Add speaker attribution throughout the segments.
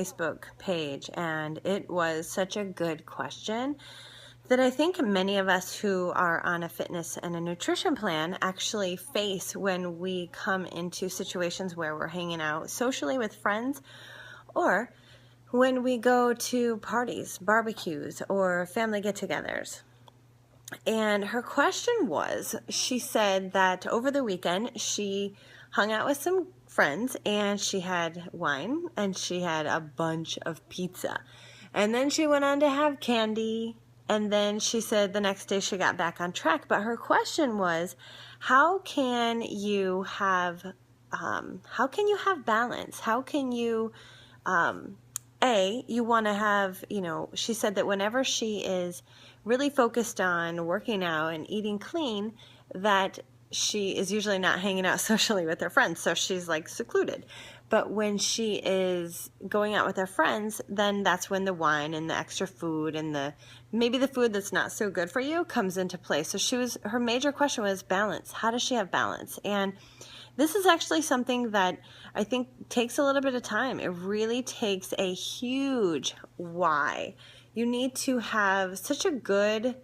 Speaker 1: Facebook page, and it was such a good question that I think many of us who are on a fitness and a nutrition plan actually face when we come into situations where we're hanging out socially with friends, or when we go to parties, barbecues, or family get-togethers. And her question was, she said that over the weekend she hung out with some friends and she had wine and she had a bunch of pizza. And then she went on to have candy. And then she said the next day she got back on track. But her question was, how can you have balance? How can you, you want to have, she said that whenever she is really focused on working out and eating clean, that she is usually not hanging out socially with her friends, so she's like secluded. But when she is going out with her friends, then that's when the wine and the extra food and maybe the food that's not so good for you comes into play. So her major question was balance. How does she have balance? And this is actually something that I think takes a little bit of time. It really takes a huge why. You need to have such a good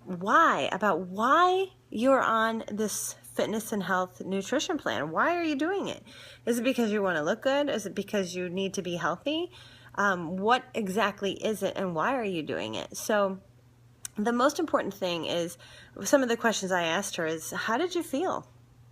Speaker 1: why about why you're on this fitness and health nutrition plan. Why are you doing it? Is it because you want to look good? Is it because you need to be healthy? What exactly is it, and why are you doing it? So the most important thing is, some of the questions I asked her is, how did you feel?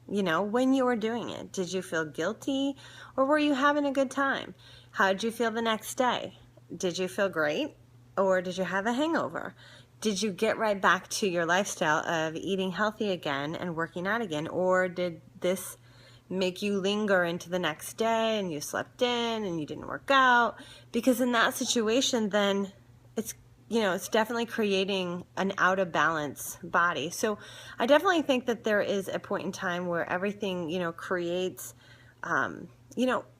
Speaker 1: When you were doing it, did you feel guilty, or were you having a good time? How did you feel the next day? Did you feel great, or did you have a hangover? Did you get right back to your lifestyle of eating healthy again and working out again, or did this make you linger into the next day and you slept in and you didn't work out? Because in that situation, then it's definitely creating an out of balance body. So I definitely think that there is a point in time where everything, creates,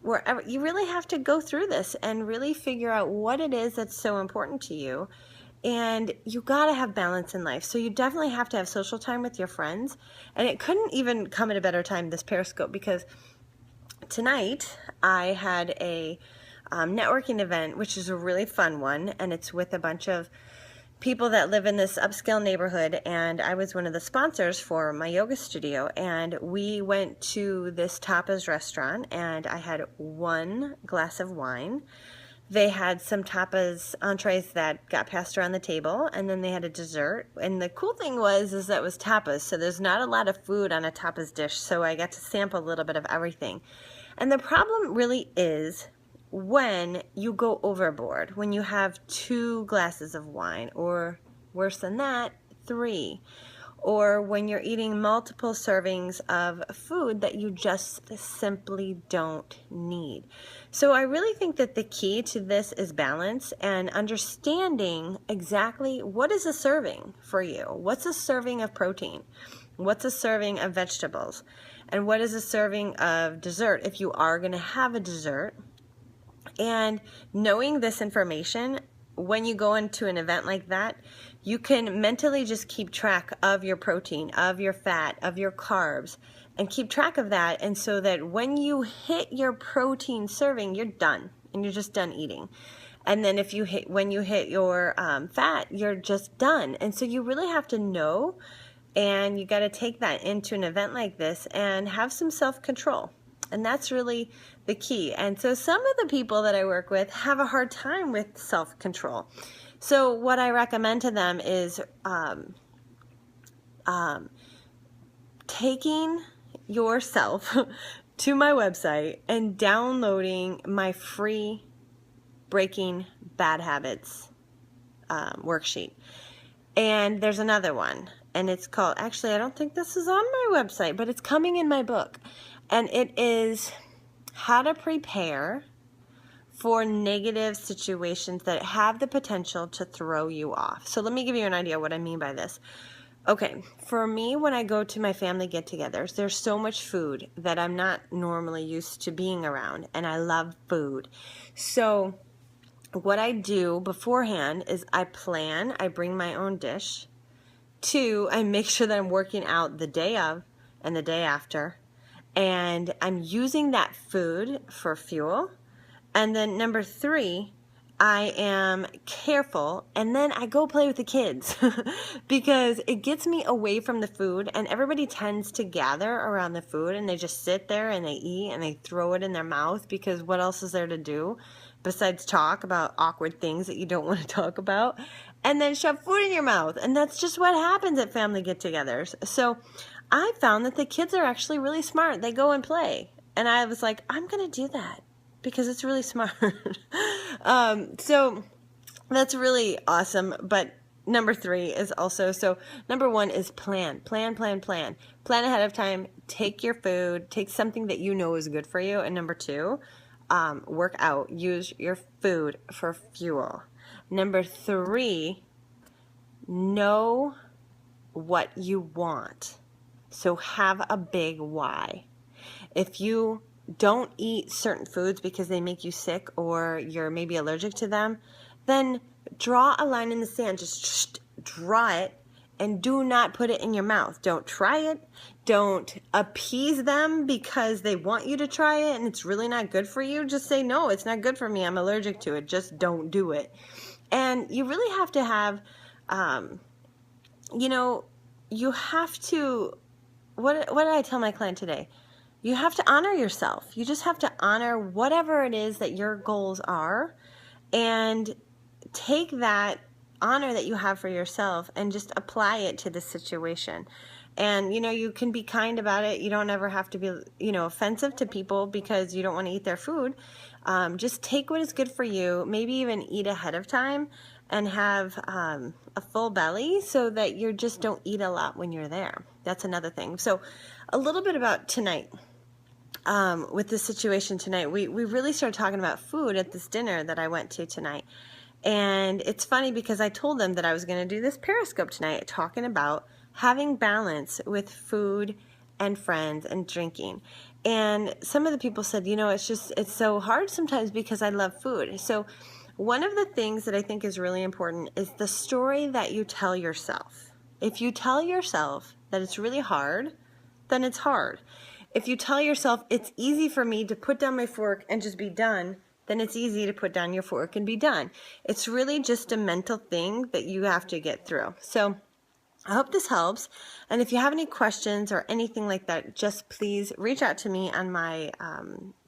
Speaker 1: wherever you really have to go through this and really figure out what it is that's so important to you. And you got to have balance in life. So you definitely have to have social time with your friends. And it couldn't even come at a better time, this Periscope, because tonight I had a networking event, which is a really fun one, and it's with a bunch of people that live in this upscale neighborhood, and I was one of the sponsors for my yoga studio, and we went to this tapas restaurant, and I had one glass of wine. They had some tapas entrees that got passed around the table, and then they had a dessert. And the cool thing is that it was tapas, so there's not a lot of food on a tapas dish, so I got to sample a little bit of everything. And the problem really is when you go overboard, when you have 2 glasses of wine, or worse than that, 3, or when you're eating multiple servings of food that you just simply don't need. So I really think that the key to this is balance and understanding exactly what is a serving for you. What's a serving of protein? What's a serving of vegetables? And what is a serving of dessert if you are going to have a dessert? And knowing this information, when you go into an event like that, you can mentally just keep track of your protein, of your fat, of your carbs, and keep track of that. And so that when you hit your protein serving, you're done, and you're just done eating. And then when you hit your fat, you're just done. And so you really have to know, and you got to take that into an event like this and have some self-control. And that's really the key. And so some of the people that I work with have a hard time with self-control. So what I recommend to them is taking yourself to my website and downloading my free Breaking Bad Habits worksheet. And there's another one, and it's called, actually I don't think this is on my website, but it's coming in my book. And it is how to prepare for negative situations that have the potential to throw you off. So let me give you an idea what I mean by this. Okay, for me, when I go to my family get-togethers, there's so much food that I'm not normally used to being around, and I love food. So what I do beforehand is I bring my own dish. 2, I make sure that I'm working out the day of and the day after, and I'm using that food for fuel, And then number 3, I am careful, and then I go play with the kids because it gets me away from the food, and everybody tends to gather around the food and they just sit there and they eat and they throw it in their mouth, because what else is there to do besides talk about awkward things that you don't want to talk about, and then shove food in your mouth. And that's just what happens at family get-togethers. So I found that the kids are actually really smart. They go and play, and I was like, I'm gonna do that because it's really smart. So that's really awesome. But number 3 is also, so number 1 is plan ahead of time. Take your food, take something that you know is good for you. And number 2, work out, use your food for fuel. Number 3, know what you want. So have a big why. If you don't eat certain foods because they make you sick or you're maybe allergic to them, then draw a line in the sand. Just draw it and do not put it in your mouth. Don't try it. Don't appease them because they want you to try it and it's really not good for you. Just say, no, it's not good for me. I'm allergic to it. Just don't do it. And you really have to have, you have to, what did I tell my client today? You have to honor yourself. You just have to honor whatever it is that your goals are, and take that honor that you have for yourself and just apply it to the situation. And, you can be kind about it. You don't ever have to be, offensive to people because you don't want to eat their food. Just take what is good for you, maybe even eat ahead of time and have a full belly so that you just don't eat a lot when you're there. That's another thing. So a little bit about tonight. With this situation tonight, we really started talking about food at this dinner that I went to tonight. And it's funny because I told them that I was going to do this Periscope tonight talking about having balance with food and friends and drinking. And some of the people said, it's so hard sometimes because I love food. So one of the things that I think is really important is the story that you tell yourself. If you tell yourself that it's really hard, then it's hard. If you tell yourself it's easy for me to put down my fork and just be done, then it's easy to put down your fork and be done. It's really just a mental thing that you have to get through. So I hope this helps. And if you have any questions or anything like that, just please reach out to me on my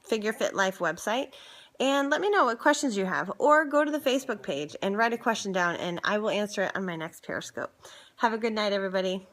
Speaker 1: Figure Fit Life website and let me know what questions you have. Or go to the Facebook page and write a question down and I will answer it on my next Periscope. Have a good night, everybody.